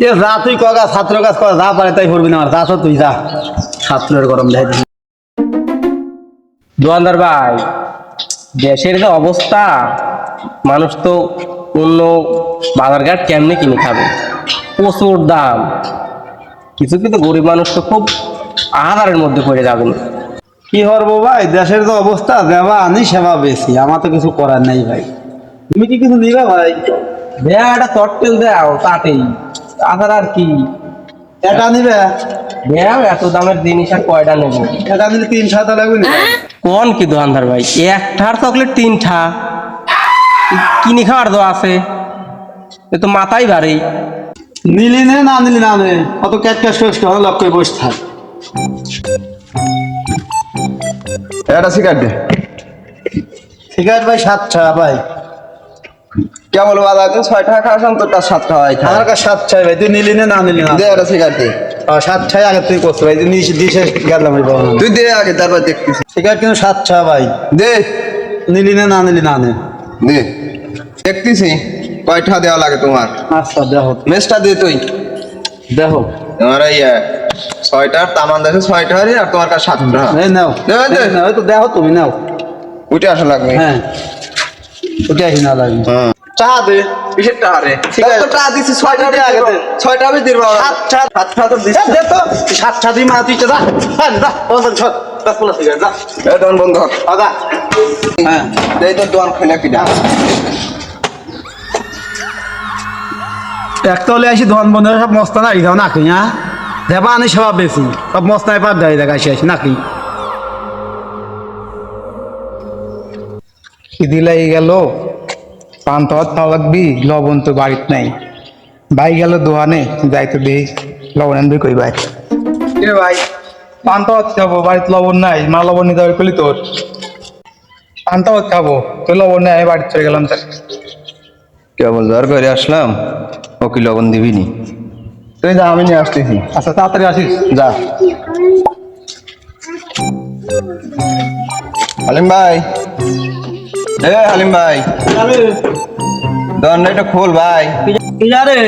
এ যা তুই কগা ছাত্র কাজ কর যা পারে তাই করবি না আর যা তুই যা ছাত্রের গরম দেয় দোকানদার ভাই, দেশের যে অবস্থা, মানুষ তো অন্য বাজারঘাট কেমনে কিনে খাবে, প্রচুর দাম। কিছু কিন্তু গরিব মানুষ তো খুব আহারের মধ্যে পড়ে যাবেন। কি করবো ভাই, দেশের যে অবস্থা দেওয়া আনি সেবা বেশি, আমার তো কিছু করার নেই ভাই। তুমি কি কিছু নিবে ভাই? দেয়া একটা চটকেল দাও তাতেই, তাছাড়া আর কি। এটা নিবে? দেও, এত দামের জিনিস আর কয়টা নেব? এটা নিলে 3-7 লাগবে না? কোন কি দোকানদার ভাই, একটার চকলেট 3টা কিনে খাওয়ার তো আছে, এ তো মাথায় বাড়ি। নিলি নে না নিলি না নে, অত ক্যাট ক্যাশ করে লক করে বসে থাক। এটা সিগারেট দে। সিগারেট ভাই 7 টাকা ভাই। কে বলবো দাদা, তুই 6 টাকা খাওয়াস তো তার 7 টাকা হয়। আমার কাছে 7 টাকা ভাই, তুই নিলি নে না নিলি না? দে এটা সিগারেট দে। 7 টাকা আগে তুই করছো ভাই, দিশে গেলাম ভাই বাবা। তুই দে আগে, তারপর দেখতেছি। সিগারেট কিন্তু 7 টাকা ভাই। দে নিলি নে না নিলি না নে? দে, দেখতেছি কয়টা দেওয়া লাগে তোমার। আচ্ছা দেখো মেসটা দে তুই। দেখো তোমার এই 6টার তামান দেখে 6টা আর তোমার কাছে 7 টাকা। এই নাও দে, দে। এই নাও, এই তো দেখো তুমি নাও। উঠে আসা লাগবে। হ্যাঁ ওটা কি না লাগবে? হ্যাঁ, চা দে। কিসের টাকা রে? ঠিক আছে। তো টাকা দিছি 6টা দে আগে দে। 6টা আমি দিব। 7 টাকা তো দিছি। দে তো 7 টাকা দিই মা, তুই যা যা বল ছট 10 প্লাস সিগারেট যা। এই দোকান বন্ধ কর। আদা হ্যাঁ এই তো দোকান খুলে কিনা। একটা হলে আসি ধন বন্ধ সব মস্তানা রিখাও নাকি? হ্যাঁ দেবা আনি সেবা বেশি, সব মস্তায় পার দেয় দেখা আসি নাকি? খিদি লাগি গেল, পান তো খাওয়া লাগবি, লবণ তো বাড়িতে নাই। ভাই গেল দোকানে, যাইতে দেই লবণ আনবি কই ভাই? এ ভাই, পান তো খাবো, বাড়িতে লবণ নাই, মা লবণ নিতে হবে কলি তোর। পান তো খাবো, তোর লবণ নাই, আমি বাড়িতে চলে গেলাম। কেবল জ্বর করে আসলাম, ও কি লবণ দিবিনি? তুই যা, আমি নিয়ে আসতেছি। আচ্ছা তাড়াতাড়ি আসিস। যা। হালিম ভাই, এ হালিম ভাই, দোকানটা খোল ভাই। কি জানে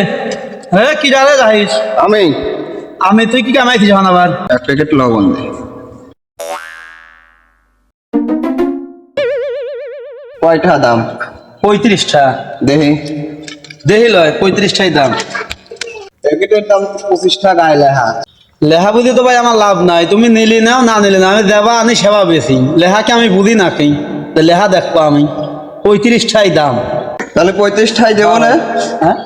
হ্যাঁ কি জানে যাইস? আমি তুই কি কামাইছিস এখন আবার? 1 প্যাকেট লবণ দে। কয়টা দাম? 35 টাকা। দেখি। দেহি লয় 35 টাকাই দাম। প্যাকেটের দাম 25 টাকা আইলে। হ্যাঁ, লেহা বুঝি তো ভাই আমার লাভ নাই, তুমি নিলি নাও না নিলি না, আমি দেবা আনি সেবা বেশি। লেহাকে আমি বুঝি না কি, লেহা দেখবো আমি 35 টাকাই দাম। তাহলে 35 টাই দেবো না? হ্যাঁ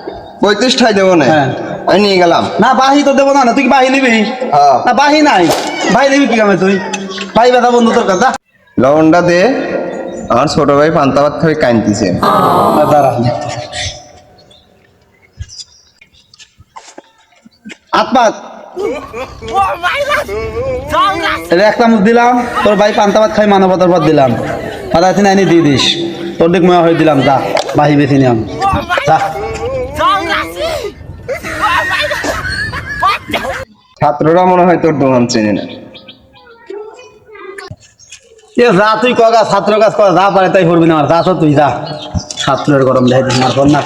35 টাই দেবো না? হ্যাঁ। আমি নিয়ে গেলাম। না বাহি তো দেবো না, তুই কি বাহি নিবি? হ্যাঁ। না বাহি নাই, বাহি নিবি কি কামে তুই? ভাই বেটা বন্ধু তোর কথা লবণটা দে, আমার ছোট ভাই পান্তা ভাত খাই কাঁদতেছে। দাঁড়া আতপাত একটা মুখ দিলাম, তোর ভাই পান্তা ভাত খাই মানবতার পর দিলাম, আদা তিন আইনি দিয়ে দিস, তোর দিক ময়া হয়ে দিলাম, যা বাহি বেশি নিলাম যা। ছাত্ররা মনে হয় তোর দোকান চেনে না। এ যা তুই কগা ছাত্র কাজ কর যা পারে তাই করবি না আর যা তুই যা ছাত্রের গরম দেয় না